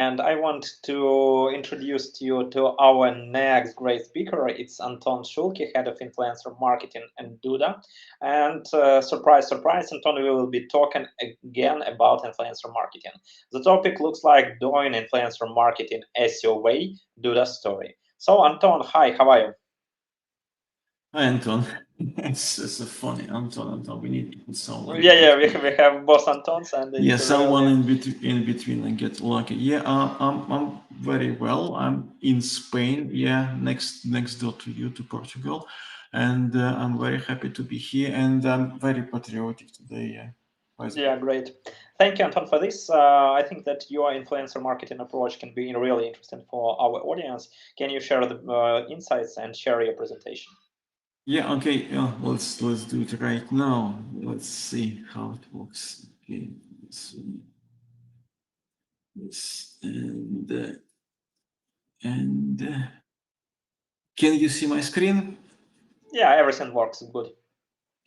And I want to introduce you to our next great speaker. It's Anton Shulke, head of influencer marketing and Duda. And surprise, surprise, Anton, we will be talking again about influencer marketing. The topic looks like doing influencer marketing SEO way, Duda story. So, Anton, hi, how are you? Hi, Anton. It's so funny. Anton. We need to put someone in Yeah, between. we have both Antons, and Yeah, it's someone really in between and get lucky. Yeah, I'm very well. I'm in Spain. Yeah, next door to you to Portugal, and I'm very happy to be here. And I'm very patriotic today. Yeah, by the way. yeah, great. Thank you, Anton, for this. I think that your influencer marketing approach can be really interesting for our audience. Can you share the insights and share your presentation? Yeah. Okay. Yeah. Let's do it right now. Let's see how it works. Okay. So this and can you see my screen? Yeah, everything works good.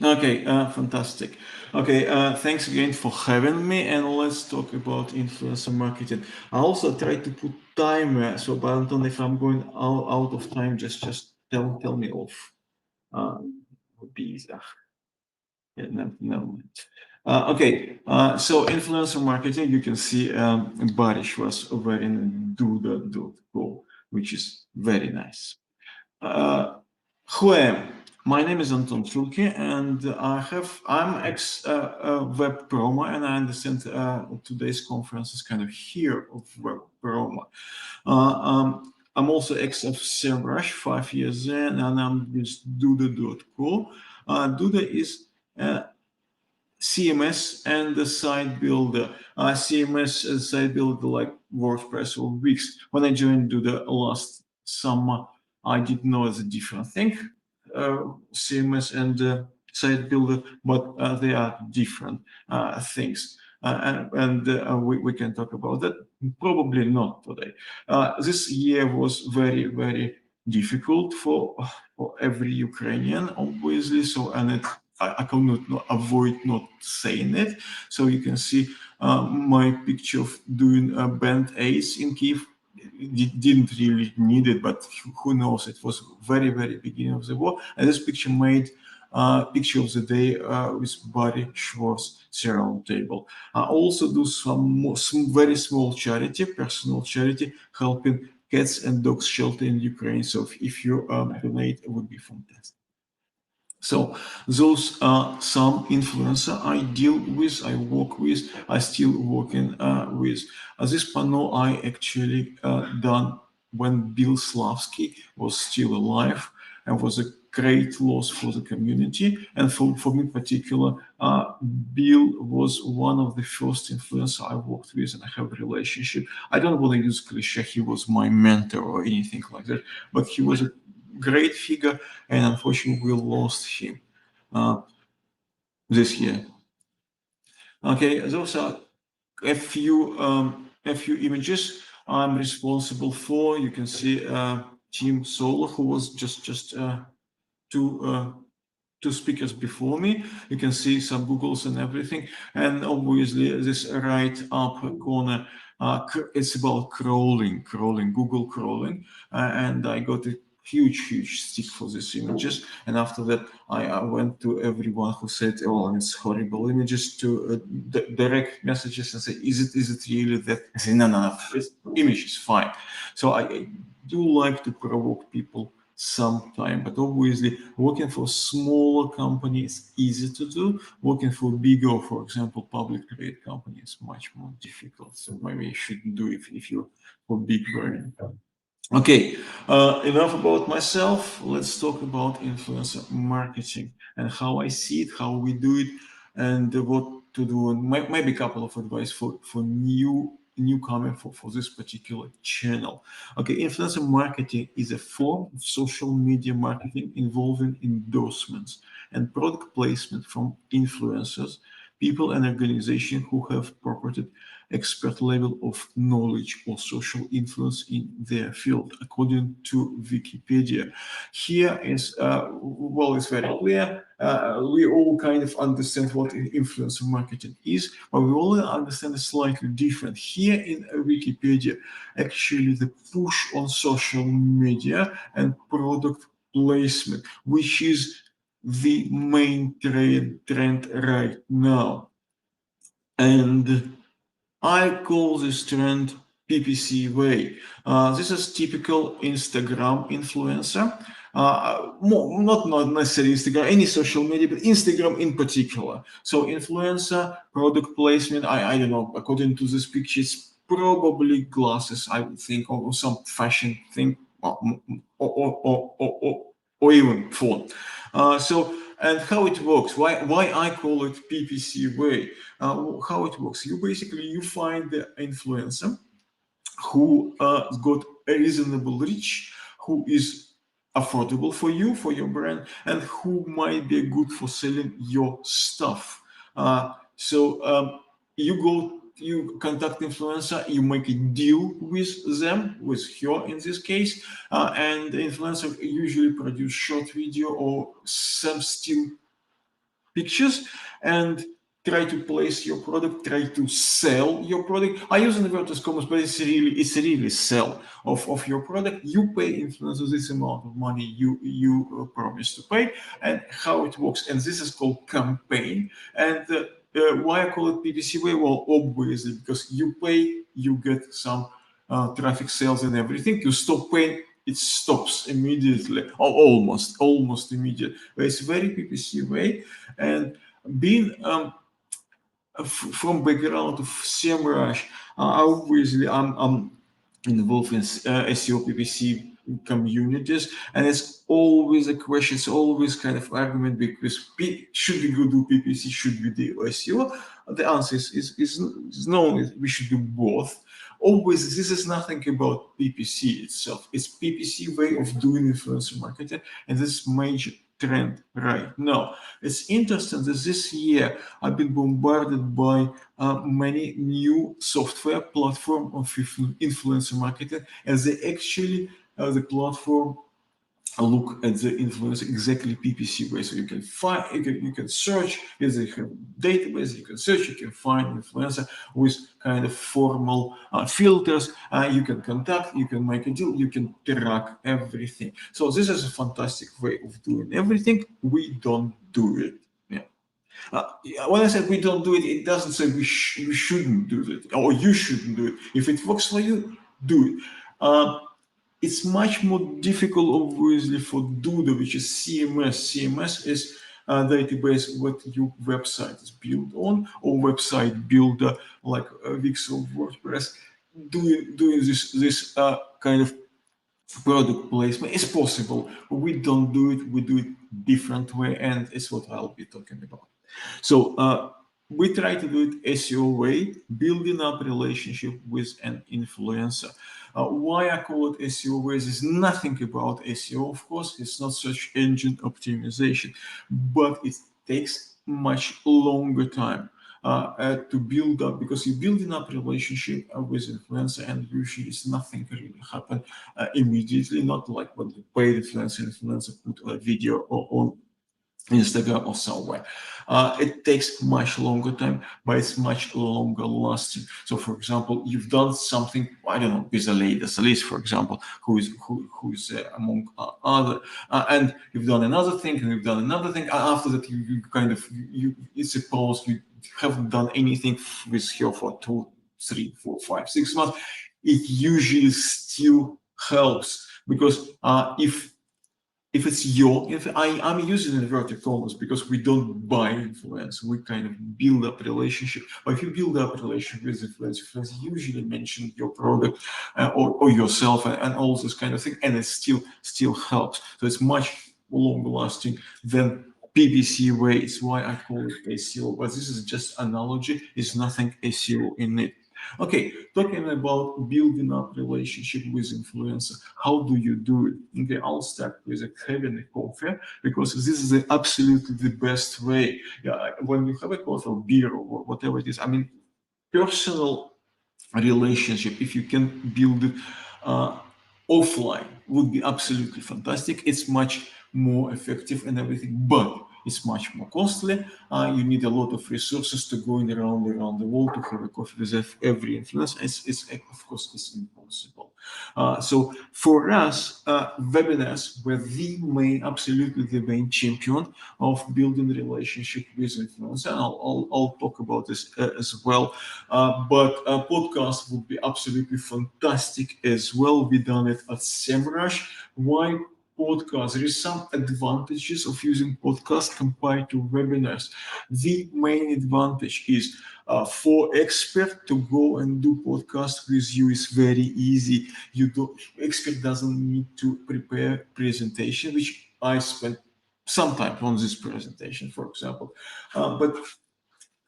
Okay, fantastic. Okay, thanks again for having me, and let's talk about influencer marketing. I also try to put timer, so but Anton, if I'm going out of time, just tell me off. Would be easier. Yeah, no. Okay, so influencer marketing, you can see Barish was wearing Duda.co, which is very nice. Who I am? My name is Anton Shulke, and I'm ex web promo, and I understand today's conference is kind of here of web promo. I'm also ex of SEMrush 5 years in, and I'm with Duda.co. Duda is CMS and the site builder. CMS is site builder like WordPress or Wix. When I joined Duda last summer, I didn't know it's a different thing, CMS and site builder, but they are different things. We can talk about that. Probably not today. This year was very difficult for every Ukrainian, obviously. So, and I cannot avoid not saying it. So you can see my picture of doing band aids in Kiev. Didn't really need it, but who knows? It was very beginning of the war, and this picture made picture of the day with Barry Schwartz cereal table. I also do some very small charity, personal charity, helping cats and dogs shelter in Ukraine. So if you donate, it would be fantastic. So those are some influencer I deal with, I work with, I still working with. This panel I actually done when Bill Slavsky was still alive and was a great loss for the community. And for me in particular, Bill was one of the first influencer I worked with and I have a relationship. I don't want to use cliche, he was my mentor or anything like that, but he was a great figure, and unfortunately, we lost him uh, this year. Okay, those are a few images I'm responsible for. You can see Team Solo, who was just two two speakers before me. You can see some Googles and everything, and obviously this right up corner. It's about crawling, Google crawling, and I got a huge stick for these images. And after that, I went to everyone who said, "Oh, it's horrible images," to direct messages and say, "Is it really that?" I say, "No, this image is fine." So I do like to provoke people sometime, but obviously working for smaller companies is easy to do. Working for bigger, for example, public trade companies is much more difficult. So maybe you shouldn't do it if you're for big brand. Okay, enough about myself. Let's talk about influencer marketing and how I see it, how we do it, and what to do. And maybe a couple of advice for newcomer for this particular channel. Okay, influencer marketing is a form of social media marketing involving endorsements and product placement from influencers, people and organizations who have promoted expert level of knowledge or social influence in their field, according to Wikipedia. Here is, well, it's very clear. We all kind of understand what influencer marketing is, but we all understand it slightly different. Here in Wikipedia, actually the push on social media and product placement, which is the main trend right now. And I call this trend PPC way. This is typical Instagram influencer. Not necessarily Instagram, any social media, but Instagram in particular. So influencer, product placement, I don't know, according to this picture, it's probably glasses, I would think, or some fashion thing, or even phone. And how it works, why I call it PPC way. How it works, you find the influencer who got a reasonable reach, who is affordable for you, for your brand, and who might be good for selling your stuff. You contact influencer, you make a deal with them, with her in this case, and the influencer usually produce short video or some still pictures and try to place your product, try to sell your product. I use inverted commas, but it's really sell of your product. You pay influencers this amount of money you promise to pay, and how it works. And this is called campaign. And why I call it PPC way? Well, obviously because you pay, you get some traffic, sales, and everything. You stop paying, it stops immediately, or almost immediately. But it's very PPC way. And being from background of SEMrush, obviously I'm involved in SEO PPC communities, and it's always a question, it's always kind of argument, because should we go do PPC, should we do SEO? The answer is no, we should do both. Always, this is nothing about PPC itself. It's PPC way of doing influencer marketing, and this is major trend right now. It's interesting that this year I've been bombarded by many new software platform of influencer marketing, and they actually the platform look at the influencer exactly PPC way. So you can find, you can search, if they have database, you can search, you can find influencer with kind of formal filters. You can contact, you can make a deal, you can track everything. So this is a fantastic way of doing everything. We don't do it. When I said we don't do it, it doesn't say we shouldn't do it or you shouldn't do it. If it works for you, do it. It's much more difficult, obviously, for Duda, which is CMS. CMS is a database what your website is built on, or website builder like Wix or WordPress. Doing this kind of product placement is possible, but we don't do it. We do it different way, and it's what I'll be talking about. So we try to do it SEO way, building up relationship with an influencer. Why I call it SEO way is nothing about SEO, of course. It's not search engine optimization, but it takes much longer time to build up, because you're building up relationship with influencer, and usually it's nothing really happen immediately. Not like when the paid influencer put a video on Instagram or somewhere. It takes much longer time, but it's much longer lasting. So, for example, you've done something, I don't know, with a lady, for example, who is among other, and you've done another thing, and you've done another thing. After that, you kind of it's suppose you haven't done anything with her for 2, 3, 4, 5, 6 months. It usually still helps, because if it's I'm using inverted commas because we don't buy influence, we kind of build up a relationship. But if you build up a relationship with influence usually mention your product or yourself and all this kind of thing, and it still helps. So it's much longer lasting than PPC way. It's why I call it SEO. But this is just analogy. It's nothing SEO in it. Okay, talking about building up relationship with influencer, how do you do it? Okay, I'll start with having a coffee, because this is absolutely the best way. Yeah, when you have a coffee or beer or whatever it is, I mean, personal relationship, if you can build it uh, offline, would be absolutely fantastic. It's much more effective and everything, but it's much more costly. You need a lot of resources to go in around the world to have a coffee with every influencer. It's of course it's impossible. So for us, webinars were the main, absolutely the main champion of building relationship with influencer. I'll talk about this as well. But a podcast would be absolutely fantastic as well. We done it at SEMrush. Why podcast? There is some advantages of using podcast compared to webinars. The main advantage is for expert to go and do podcast with you is very easy. You don't expert doesn't need to prepare presentation, which I spent some time on this presentation, for example. But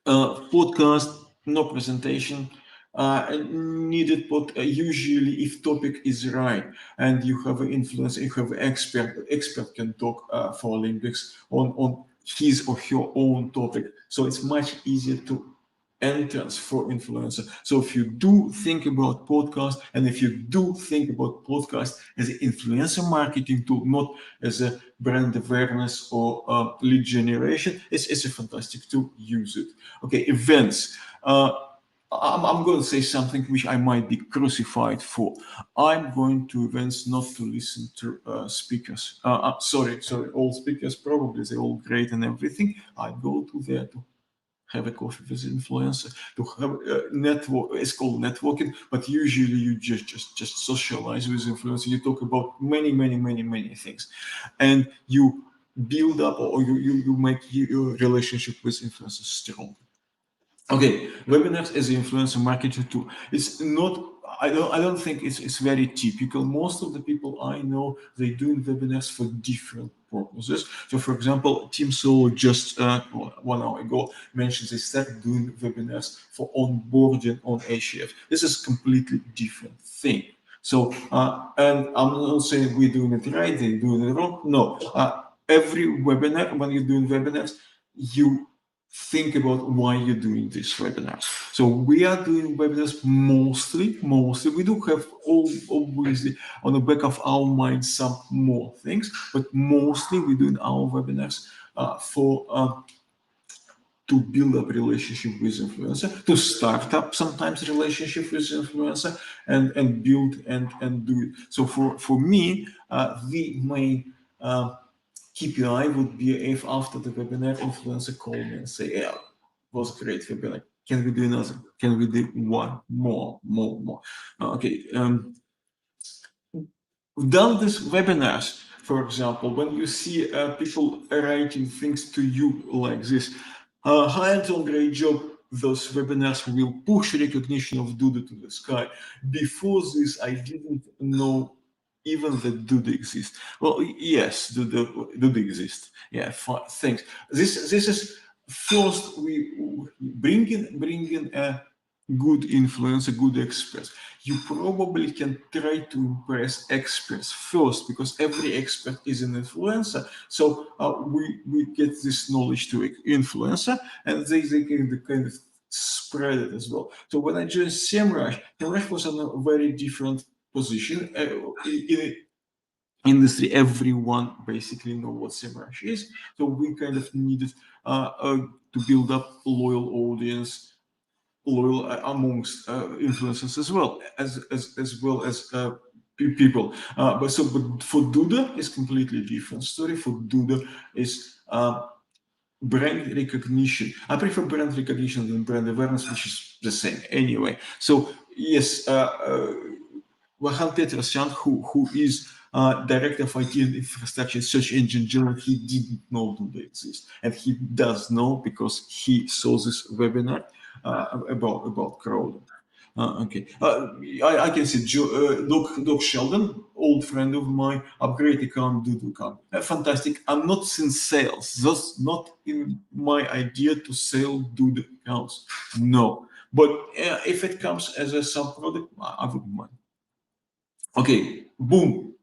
podcast, no presentation needed, but usually if topic is right and you have an influence, you have an expert can talk for Olympics on his or her own topic. So it's much easier to entrance for influencer. So if you do think about podcast, and if you do think about podcast as an influencer marketing tool, not as a brand awareness or lead generation, it's a fantastic tool. Use it. Okay, events. I'm going to say something which I might be crucified for. I'm going to events not to listen to speakers. Sorry, all speakers, probably they're all great and everything. I go to there to have a coffee with influencer, to have network. It's called networking, but usually you just socialize with influencer. You talk about many things, and you build up, or you make your relationship with influencers strong. Okay, webinars as an influencer marketing tool. It's not. I don't think it's very typical. Most of the people I know, they doing webinars for different purposes. So, for example, Team Solo just 1 hour ago mentioned they started doing webinars for onboarding on HF. This is a completely different thing. So, and I'm not saying we're doing it right, they're doing it wrong. No, every webinar, when you're doing webinars, you think about why you're doing these webinars. So we are doing webinars mostly. We do have obviously on the back of our mind some more things, but mostly we're doing our webinars for to build up relationship with influencer, to start up sometimes relationship with influencer, and build and do it. So for me, the main KPI would be if after the webinar, influencer call me and say, "Yeah, was a great webinar. Can we do another? Can we do one more?" Okay. We've done these webinars, for example, when you see people writing things to you like this. Hi, Anton, great job. Those webinars will push recognition of Duda to the sky. Before this, I didn't know even that Duda exists. Well, yes, Duda exists. Yeah, thanks. This is first we bring in a good influencer, good experts. You probably can try to impress experts first, because every expert is an influencer. So we get this knowledge to influencer, and they can kind of spread it as well. So when I joined SEMrush was in a very different position. In industry, everyone basically know what SEMrush is. So we kind of needed to build up a loyal audience, loyal amongst influencers as well as people. But for Duda, it's completely different story. For Duda, is brand recognition. I prefer brand recognition than brand awareness, which is the same anyway. So yes, Vahan Petrosyan, who is director of IT and infrastructure search engine journal, he didn't know Duda exists, and he does know because he saw this webinar about crowd. Okay, I can see Doc Sheldon, old friend of mine, upgrade account, Dudu account. Fantastic. I'm not in sales. That's not in my idea to sell Dudu accounts. No, but if it comes as a sub product, I wouldn't mind. Okay, boom.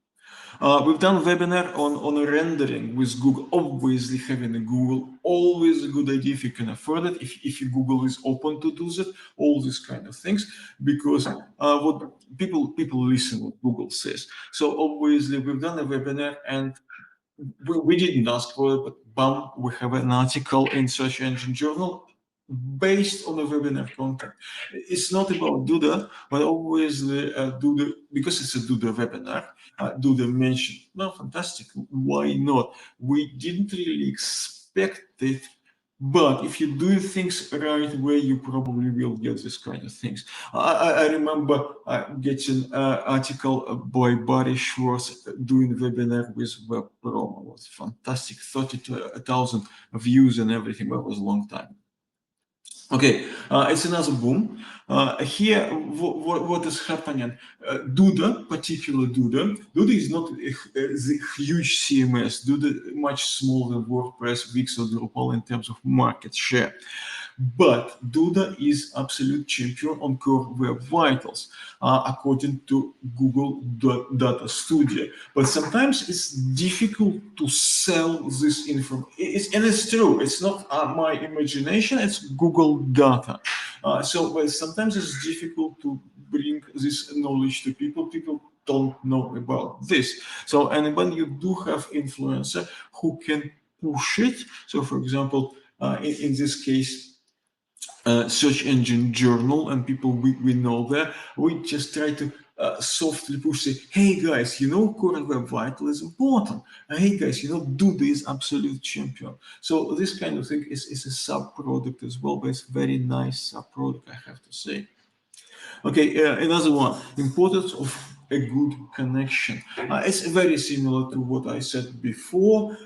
We've done webinar on a rendering with Google. Obviously, having a Google always a good idea if you can afford it. If your Google is open to do that, all these kind of things, because what people listen what Google says. So obviously, we've done a webinar and we didn't ask for it, but bam, we have an article in Search Engine Journal based on the webinar content. It's not about Duda, but obviously Duda, because it's a Duda webinar, Duda mentioned, no, fantastic, why not? We didn't really expect it, but if you do things right way, you probably will get this kind of things. I remember getting an article by Barry Schwartz doing webinar with Web Pro. It was fantastic, 30,000 views and everything. That was a long time. Okay, it's another boom. Here, what is happening? Duda, particular Duda. Duda is not the huge CMS. Duda much smaller than WordPress, Wix, or Drupal in terms of market share. But Duda is absolute champion on Core Web Vitals, according to Google Data Studio. But sometimes it's difficult to sell this information. And it's true. It's not my imagination. It's Google data. So sometimes it's difficult to bring this knowledge to people. People don't know about this. So, and when you do have influencer who can push it, so for example, in this case, Search Engine Journal, and people we know there, we just try to softly push, say, hey guys, you know, Core Web Vital is important. Hey guys, you know, Duda is absolute champion. So this kind of thing is a sub-product as well, but it's very nice sub-product, I have to say. Okay, another one, importance of a good connection. It's very similar to what I said before.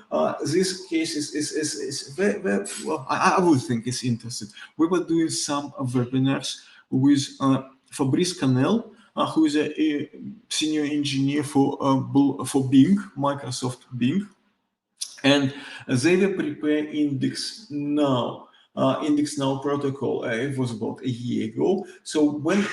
This case is very, very well, I would think it's interesting. We were doing some webinars with Fabrice Canel, who is a senior engineer for Bing, Microsoft Bing. And they were preparing Index Now protocol. It was about a year ago. So when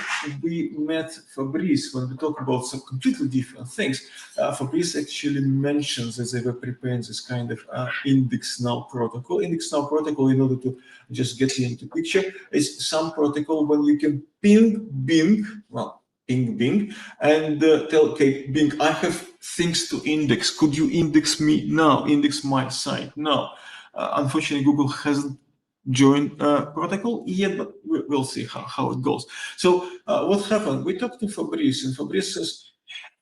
we met Fabrice, when we talk about some completely different things, Fabrice actually mentions that they were preparing this kind of Index Now protocol. Index Now protocol, in order to just get you into picture, is some protocol when you can ping Bing, well, ping Bing, and tell, okay, Bing, I have things to index. Could you index me now? Index my site now. Unfortunately, Google hasn't joined protocol yet, but we'll see how it goes. So what happened? We talked to Fabrice, and Fabrice says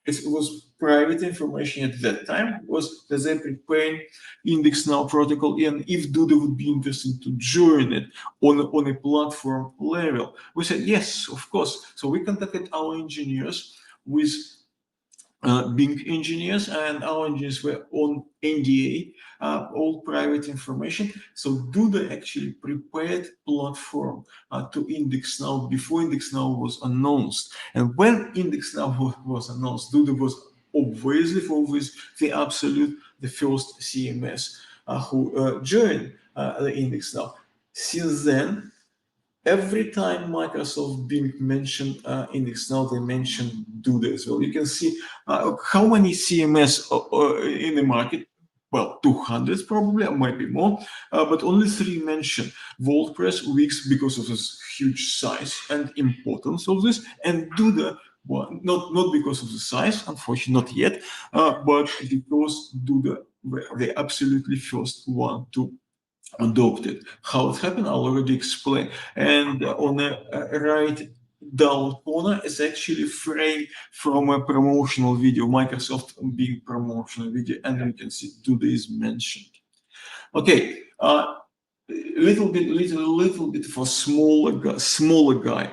it was private information at that time, was that they preparing Index Now protocol, and if Duda would be interested to join it on a platform level. We said, yes, of course. So we contacted our engineers with Bing engineers, and our engineers were on NDA, all private information. So Duda actually prepared platform to Index Now before Index Now was announced. And when Index Now was announced, Duda was obviously the first CMS who joined the Index Now. Since then, every time Microsoft Bing mentioned Index Now, they mentioned Duda as well. You can see how many CMS in the market. Well, 200 probably, or maybe more, but only 3 mention WordPress, Wix, because of this huge size and importance of this, and Duda, well, not because of the size, unfortunately, not yet, but because Duda were the absolutely first one to adopted. How it happened, I'll already explain. And on the right down corner is actually frame from a promotional video, Microsoft Bing promotional video, and you can see Duda is mentioned. Okay, little bit for smaller guy.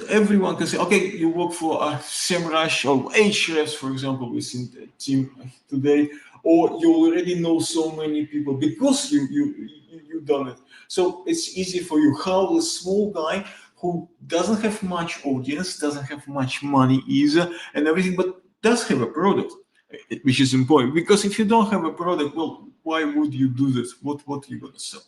Everyone can say, okay, you work for SEMrush or Ahrefs, for example, within the team today, or you already know so many people because you done it. So it's easy for you. How a small guy who doesn't have much audience, doesn't have much money either, and everything, but does have a product, which is important, because if you don't have a product, well, why would you do this? What are you going to sell?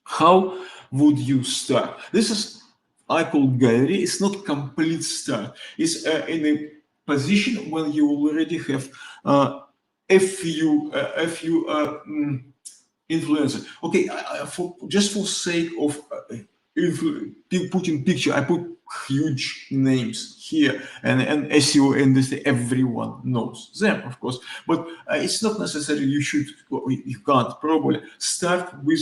How would you start? This is, I call gallery. It's not complete start. It's in a position when you already have a few influencer. Okay, just for sake of putting picture, I put huge names here, and SEO industry, everyone knows them, of course. But it's not necessary. You can't probably start with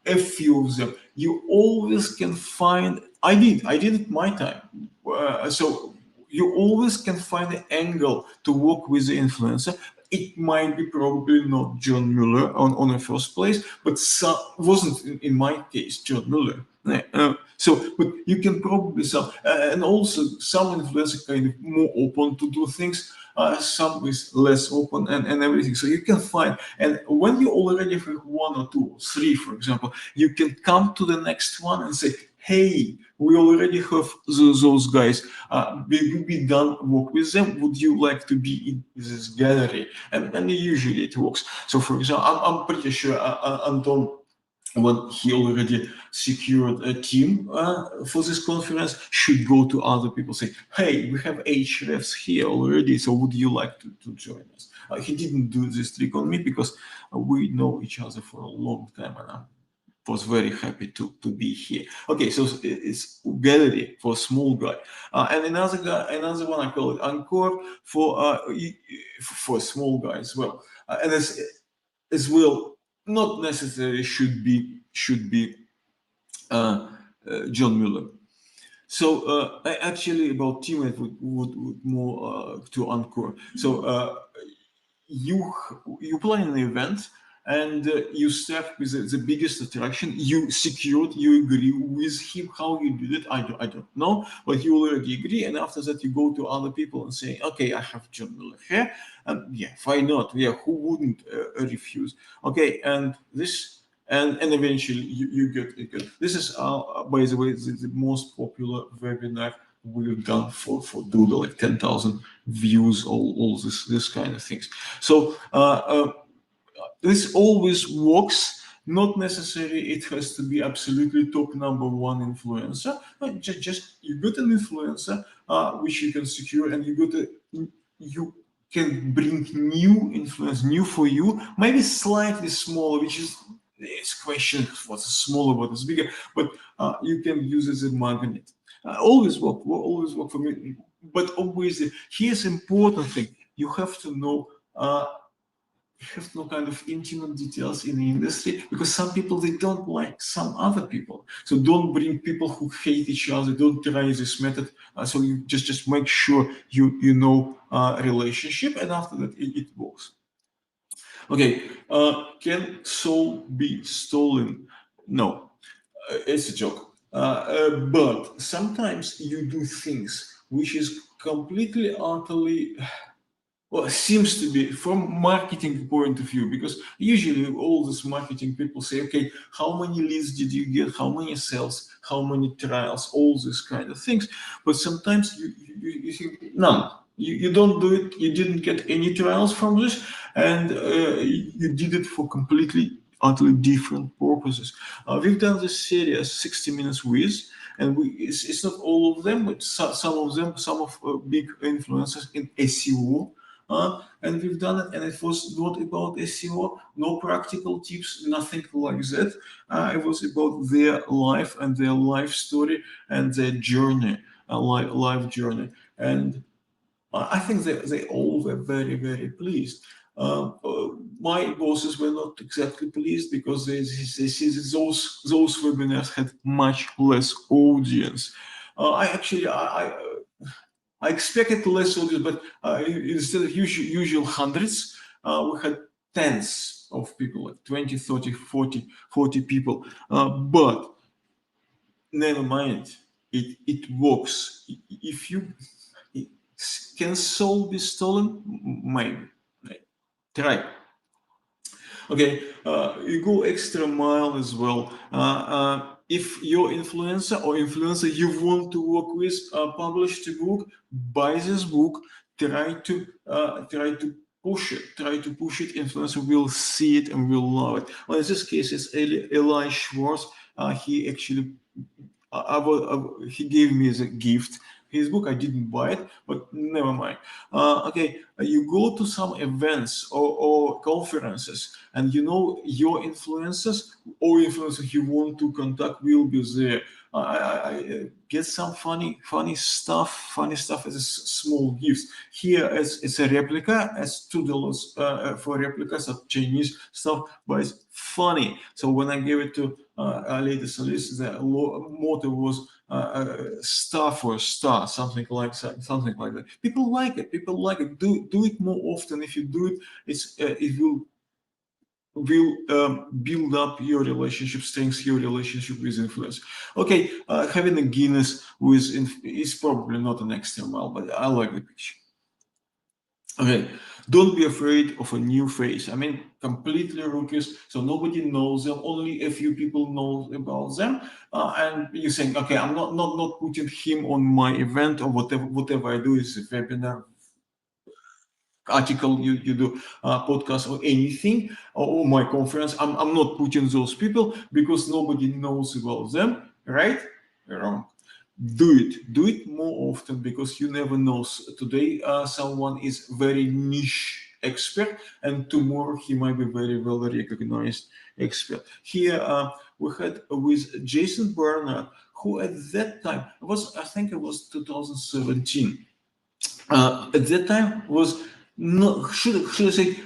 a few of them. You always can find. I did it my time. So you always can find an angle to work with the influencer. It might be probably not John Mueller on the first place, but wasn't in my case John Mueller. But you can probably and also some influencers kind of more open to do things, some is less open and everything. So you can find, and when you already have one or two or three, for example, you can come to the next one and say, hey, we already have those guys. We done work with them. Would you like to be in this gallery? And usually it works. So, for example, I'm pretty sure Anton, when he already secured a team for this conference, should go to other people, say, hey, we have Hrefs here already, so would you like to join us? He didn't do this trick on me because we know each other for a long time, and I was very happy to be here. Okay, so it's gallery for a small guy, and another one I call it Encore for a small guy as well, and as well, not necessarily should be John Mueller. So actually about teammate would more to Encore. So you plan an event, and you start with the biggest attraction. You agree with him. How you did it, I don't know, but you already agree. And after that, you go to other people and say, okay, I have John Miller here, and yeah, why not? Yeah, who wouldn't refuse? Okay, and this. And eventually you get it. This is, by the way, the most popular webinar we've done for Duda, like 10,000 views, all this kind of things. So this always works. Not necessarily it has to be absolutely top number one influencer, but just you got an influencer which you can secure, and you can bring new influence, new for you, maybe slightly smaller, which is it's question what's smaller, what is bigger, but you can use it as a magnet. Always work for me. But obviously, here's important thing: you have to know. Have no kind of intimate details in the industry, because some people, they don't like some other people. So don't bring people who hate each other. Don't try this method. So you just make sure you know relationship, and after that it works. Okay, can soul be stolen? No, it's a joke. But sometimes you do things which is completely, utterly, well, it seems to be from marketing point of view, because usually all these marketing people say, okay, how many leads did you get? How many sales? How many trials? All these kind of things. But sometimes you think, none. You don't do it. You didn't get any trials from this, and you did it for completely, utterly different purposes. We've done this series, 60 Minutes with, and it's not all of them, but some of them, some of big influencers in SEO. And we've done it, and it was not about SEO, no practical tips, nothing like that. It was about their life and their life story and their journey, life journey. And I think they all were very, very pleased. My bosses were not exactly pleased, because they see that those webinars had much less audience. I expected less audience, but instead of usual hundreds, we had tens of people, like 20, 30, 40 people. But never mind, it works. If you can soul be stolen, maybe. Try. Okay, you go extra mile as well. If your influencer you want to work with published a book, buy this book. Try to push it. Try to push it. Influencer will see it and will love it. Well, in this case, it's Eli Schwartz. He actually, he gave me as a gift his book. I didn't buy it, but never mind. Okay, you go to some events or conferences, and you know your influencers or influencers you want to contact will be there. I get some funny stuff as a small gifts. Here, it's a replica, as $2 for replicas of Chinese stuff, but it's funny. So when I gave it to a lady solicitor, the motto was "star for a star," something like that. People like it. People like it. Do it more often. If you do it, it will build up your relationship, strengthen your relationship with influence. Okay, having a Guinness is probably not an extra mile, but I like the picture. Okay, don't be afraid of a new face. I mean, completely rookies, so nobody knows them. Only a few people know about them, and you think, okay, I'm not putting him on my event or whatever I do is a webinar, article you do, podcast or anything, or my conference. I'm not putting those people because nobody knows about them, right? Wrong. Do it more often, because you never know. Today someone is very niche expert, and tomorrow he might be very well recognized expert. Here we had with Jason Barnard, who at that time was, I think it was 2017, at that time was, no, should I say,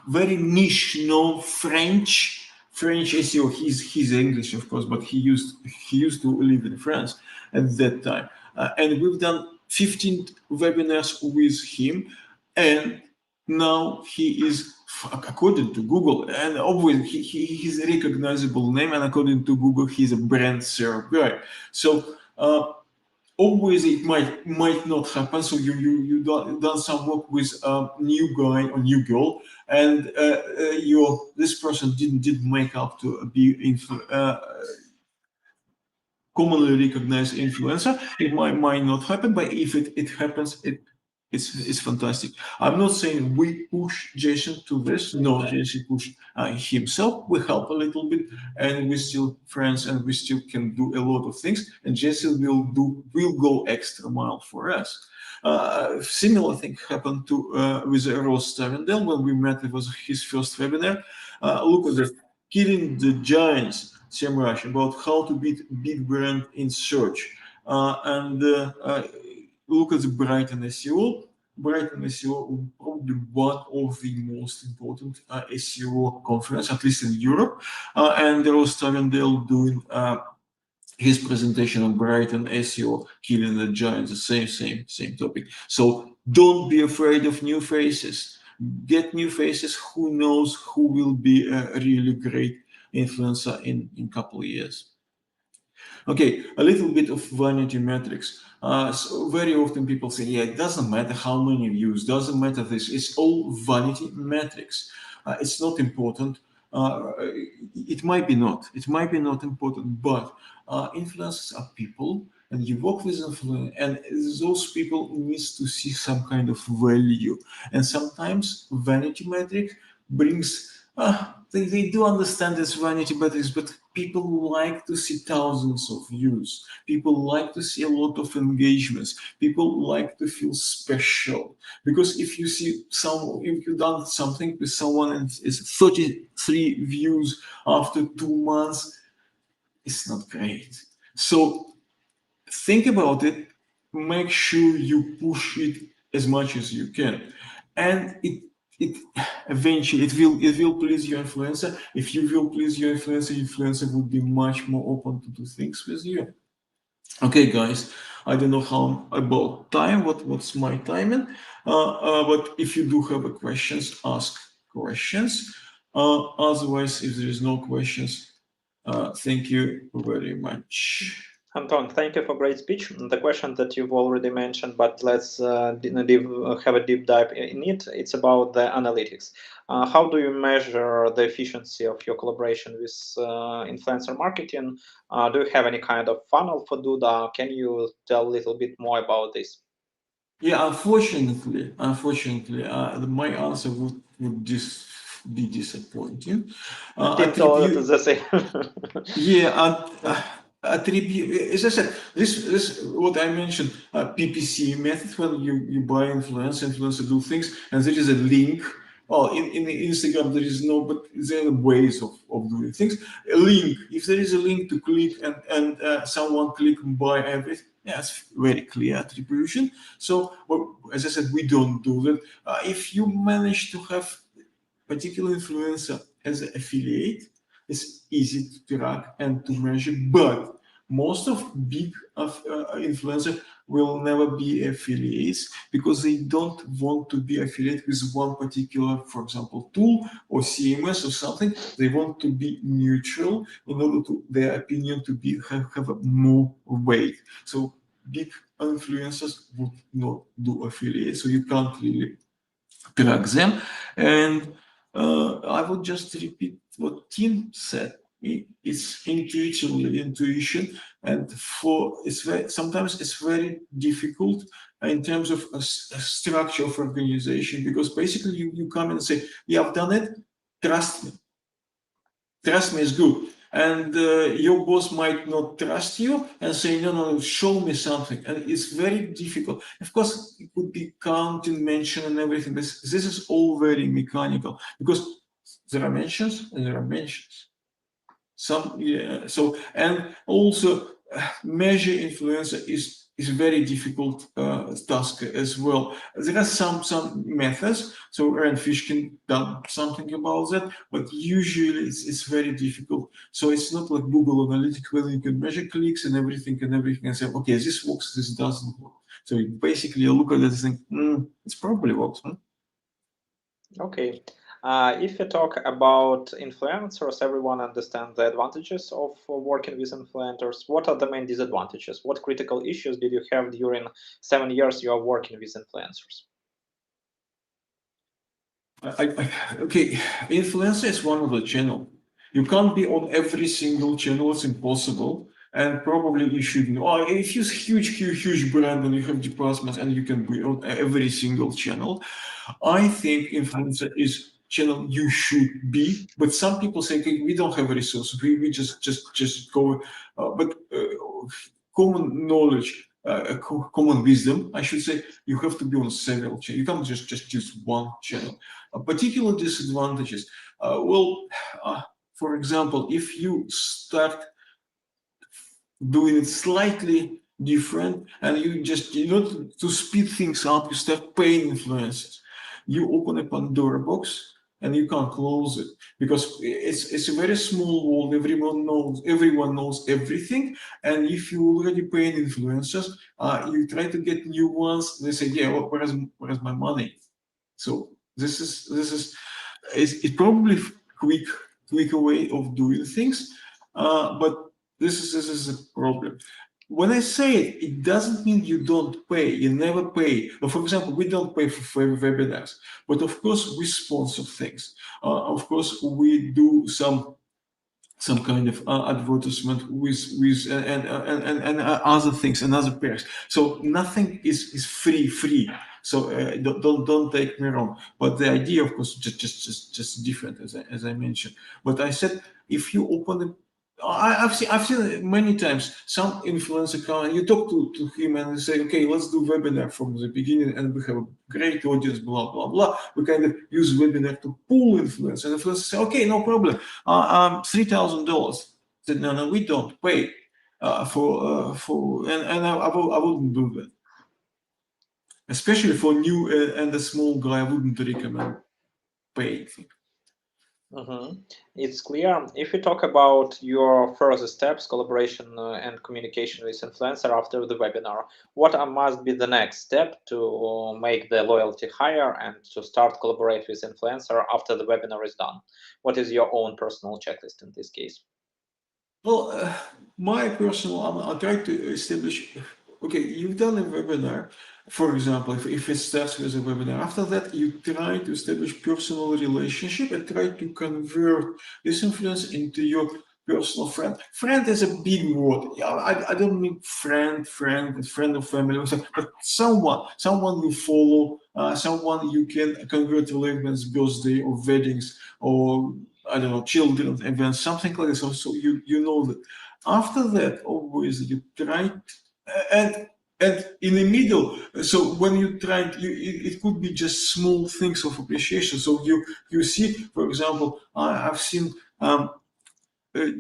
very niche, no French SEO. He's English, of course, but he used to live in France at that time, and we've done 15 webinars with him, and now he is, according to Google, and obviously he's a recognizable name, and according to Google, he's a brand SEO guy. So. Always it might not happen. So you done some work with a new guy or new girl, and this person didn't make up to be commonly recognized influencer. It might not happen, but if it happens, it's fantastic. I'm not saying we push Jason to this. No, Jason pushed himself. We help a little bit, and we're still friends, and we still can do a lot of things. And Jason will go extra mile for us. Similar thing happened to with Ross Starendale when we met. It was his first webinar. Look at that, killing the giants. SEMrush, about how to beat big brand in search, and look at the Brighton SEO. Brighton SEO, probably one of the most important SEO conference, at least in Europe, and Ross Starendale doing his presentation on Brighton SEO, killing the giants, the same topic. So don't be afraid of new faces. Get new faces. Who knows who will be a really great influencer in couple of years. Okay, a little bit of vanity metrics. So very often people say, yeah, it doesn't matter how many views, doesn't matter this, it's all vanity metrics. It's not important. It might be not important, but influencers are people, and you work with influencers, and those people needs to see some kind of value. And sometimes vanity metric brings, they do understand this vanity metrics, but people like to see thousands of views. People like to see a lot of engagements. People like to feel special. Because if you've done something with someone and it's 33 views after 2 months, it's not great. So think about it, make sure you push it as much as you can, and it eventually it will please your influencer. If you will please your influencer will be much more open to do things with you. Okay, guys, I don't know how about time, what's my timing, but if you do have a questions, ask questions. Otherwise, if there is no questions, thank you very much. Anton, thank you for great speech. The question that you've already mentioned, but let's have a deep dive in it. It's about the analytics. How do you measure the efficiency of your collaboration with influencer marketing? Do you have any kind of funnel for Duda? Can you tell a little bit more about this? Yeah, unfortunately, my answer would be disappointing. I Didn't can give tell you, the same. yeah, attribute, as I said, this what I mentioned, PPC method, when you buy influencer do things, and there is a link. Well, in Instagram there is no, but there are ways of doing things. A link, if there is a link to click and someone click and buy everything, yeah, it's very clear attribution. So, well, as I said, we don't do that. If you manage to have particular influencer as an affiliate, it's easy to track and to measure, but most of big influencer will never be affiliates because they don't want to be affiliate with one particular, for example, tool or CMS or something. They want to be neutral in order to their opinion to be have more weight. So big influencers would not do affiliates, so you can't really track them. And I would just repeat what Tim said. It's intuition, and sometimes it's very difficult in terms of a structure of organization, because basically you come and say, "Yeah, I've done it. Trust me. Trust me is good." And your boss might not trust you and say, "No, no, show me something." And it's very difficult. Of course, it could be counting, mention, and everything. This is all very mechanical because there are mentions and there are mentions. Some, yeah, so, and also measure influencer is very difficult task as well. There are some methods, so Aaron Fishkin done something about that, but usually it's very difficult. So it's not like Google Analytics where you can measure clicks and everything and say, okay, this works, this doesn't work. So basically you look at it and think, it probably works. Huh? Okay. If you talk about influencers, everyone understands the advantages of working with influencers. What are the main disadvantages? What critical issues did you have during 7 years you are working with influencers? Okay, influencer is one of the channel. You can't be on every single channel. It's impossible. And probably you shouldn't. Or if you're huge brand and you have departments and you can be on every single channel, I think influencer is channel you should be. But some people say, okay, we don't have resources. We just go. Common knowledge, common wisdom, I should say, you have to be on several channels. You can't just use one channel. Particular disadvantages. For example, if you start doing it slightly different and to speed things up, you start paying influencers. You open a Pandora box and you can't close it because it's a very small world. Everyone knows everything. And if you already paying influencers, you try to get new ones. They say, yeah, well, where's my money? So it's probably quicker way of doing things, but this is a problem. When I say it, it doesn't mean you don't pay. You never pay. For example, we don't pay for webinars, but of course we sponsor things. Of course we do some kind of advertisement with other things and other pairs. So nothing is free. So don't take me wrong. But the idea, of course, just different as I mentioned. But I said if you open a I've seen it many times. Some influencer come and you talk to him and say, okay, let's do webinar from the beginning, and we have a great audience, blah blah blah. We kind of use webinar to pull influence, and influencers say, okay, no problem, $3,000. Said, no, we don't pay and I wouldn't do that, especially for new and a small guy. I wouldn't recommend paying. It's clear. If you talk about your further steps, collaboration and communication with influencer after the webinar, what must be the next step to make the loyalty higher and to start collaborate with influencer after the webinar is done? What is your own personal checklist in this case? Well, my personal, I try to establish, okay, you've done a webinar, for example, if it starts with a webinar, after that, you try to establish personal relationship and try to convert this influence into your personal friend. Friend is a big word. I don't mean friend of family, but someone you follow, someone you can congratulate with birthday or weddings or I don't know, children's events, something like this. So you know that. After that, always you try, and and in the middle. So when you try, it could be just small things of appreciation. So you see, for example, I've seen.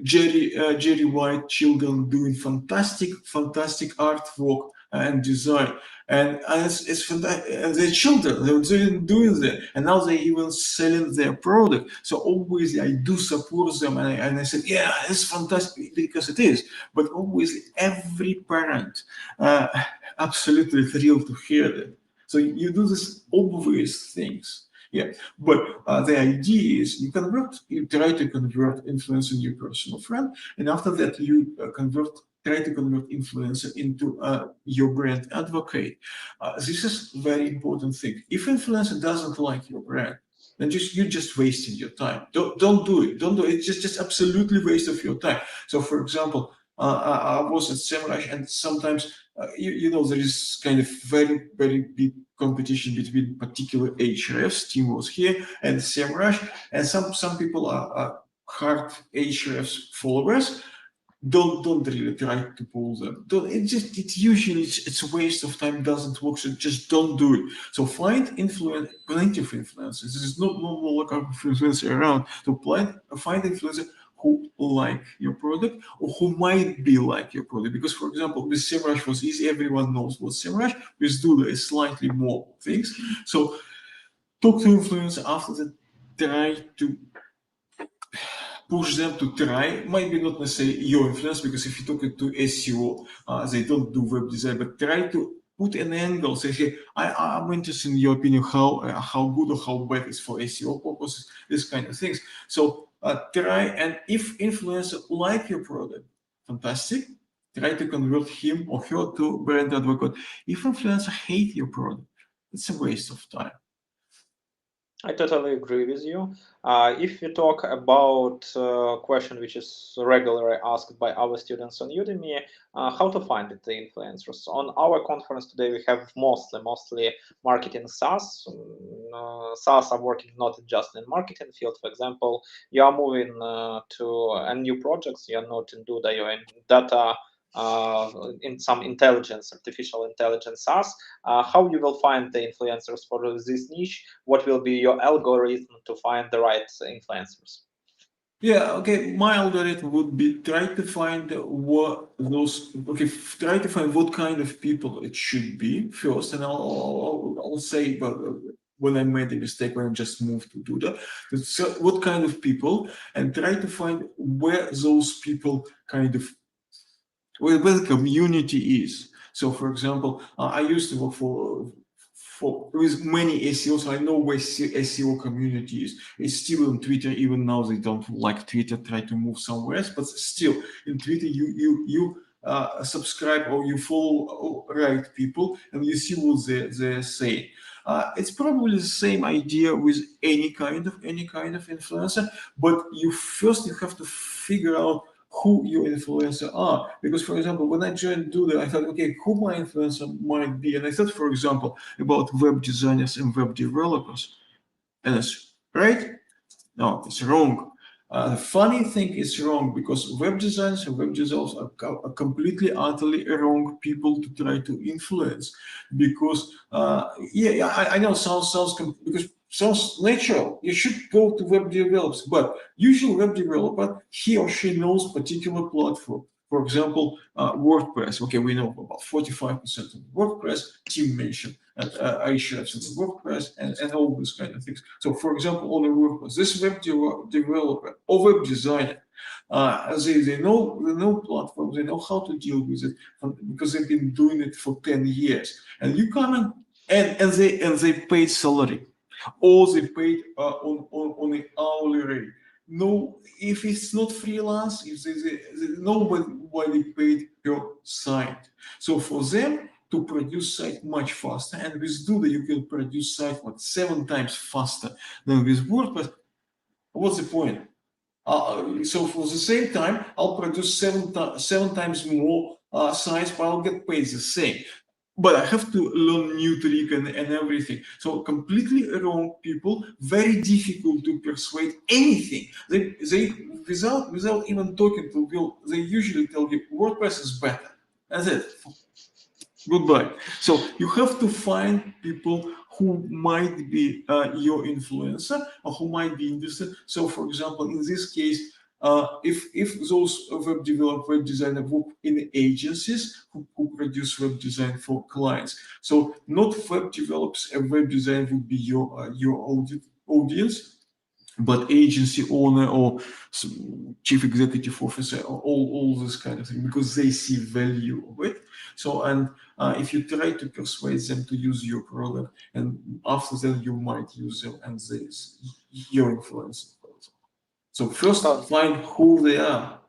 Jerry White children doing fantastic artwork and design, and it's fantastic. And the children they're doing that, and now they even selling their product. So always I do support them, and I said, yeah, it's fantastic because it is. But always every parent absolutely thrilled to hear that. So you do this obvious things. Yeah, but the idea is you try to convert influencer into your personal friend, and after that you try to convert influencer into your brand advocate. This is very important thing. If influencer doesn't like your brand, then you're just wasting your time. Don't do it. Don't do it. It's just absolutely waste of your time. So, for example, I was at SEMrush, and sometimes you know there is kind of very big competition between particular Hrefs. Team was here and SEMrush, and some people are hard Hrefs followers. Don't really try to pull them. Don't, it's usually it's a waste of time. Doesn't work. So just don't do it. So find plenty of influencers. There's no more like influencer around. So find influencer who like your product or who might be like your product. Because for example, with SEMrush was easy. Everyone knows what SEMrush. With Duda is slightly more things. So talk to influencer after that. Try to push them to try, maybe not necessarily your influence, because if you talk to SEO, they don't do web design, but try to put an angle, say, hey, I'm interested in your opinion, how good or how bad is for SEO purposes, this kind of things. So try, and if influencer like your product, fantastic, try to convert him or her to brand advocate. If influencer hate your product, it's a waste of time. I totally agree with you. If you talk about a question which is regularly asked by our students on Udemy, how to find the influencers. On our conference today, we have mostly marketing SaaS. SaaS are working not just in marketing field. For example, you are moving to a new projects. You are not in Duda, you're in data, in some intelligence, artificial intelligence SaaS. How you will find the influencers for this niche? What will be your algorithm to find the right influencers? Yeah, okay. My algorithm would be try to find try to find what kind of people it should be first, and I'll say, but when I made a mistake when I just moved to Duda, so what kind of people, and try to find where those people kind of where the community is. So, for example, I used to work for with many SEOs. I know where SEO community is. It's still on Twitter, even now they don't like Twitter. Try to move somewhere else, but still in Twitter, you subscribe or you follow right people, and you see what they're saying. It's probably the same idea with any kind of influencer, but you have to figure out who your influencer are. Because, for example, when I joined Duda, I thought, okay, who my influencer might be. And I thought, for example, about web designers and web developers. And it's right? No, it's wrong. The funny thing is wrong because web designers and web developers are completely, utterly wrong people to try to influence. Because, yeah, I know because sounds natural. You should go to web developers, but usually web developer, he or she knows particular platform. For example, WordPress. Okay, we know about 45% of WordPress. Team mentioned I share some WordPress and all these kind of things. So, for example, on the WordPress, this web developer or web designer, they know platforms, they know how to deal with it because they've been doing it for 10 years. And you come and they paid salary, or they paid on an hourly rate. No, if it's not freelance, if they know why they paid per site. So for them to produce site much faster, and with Duda you can produce site like 7 times faster than with WordPress. What's the point? So for the same time, I'll produce seven times more sites, but I'll get paid the same. but I have to learn new trick and everything. So completely wrong people, very difficult to persuade anything. They without even talking to Bill, they usually tell you WordPress is better. That's it. Goodbye. So you have to find people who might be your influencer or who might be interested. So, for example, in this case, if those web developer, web designer work in agencies who produce web design for clients, so not web developers, a web design would be your audience, but agency owner or chief executive officer or all this kind of thing, because they see value of it. So, and if you try to persuade them to use your product, and after that you might use them and your influence. So first So find who they are.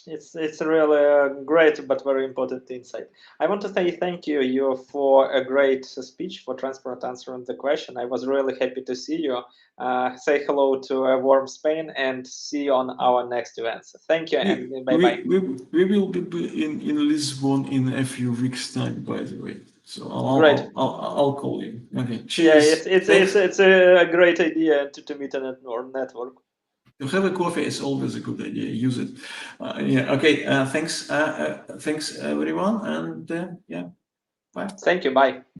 it's really a great but very important insight. I want to say thank you for a great speech, for transparent answering the question. I was really happy to see you. Say hello to a warm Spain and see you on our next events. Thank you and bye bye. We will be in Lisbon in a few weeks' time, by the way. So Great. I'll call you. Okay. Yeah, Cheers. Thanks. it's a great idea to meet on a network. To have a coffee is always a good idea. Use it. Yeah. Okay. Thanks. Thanks everyone. And yeah. Bye. Thank you. Bye.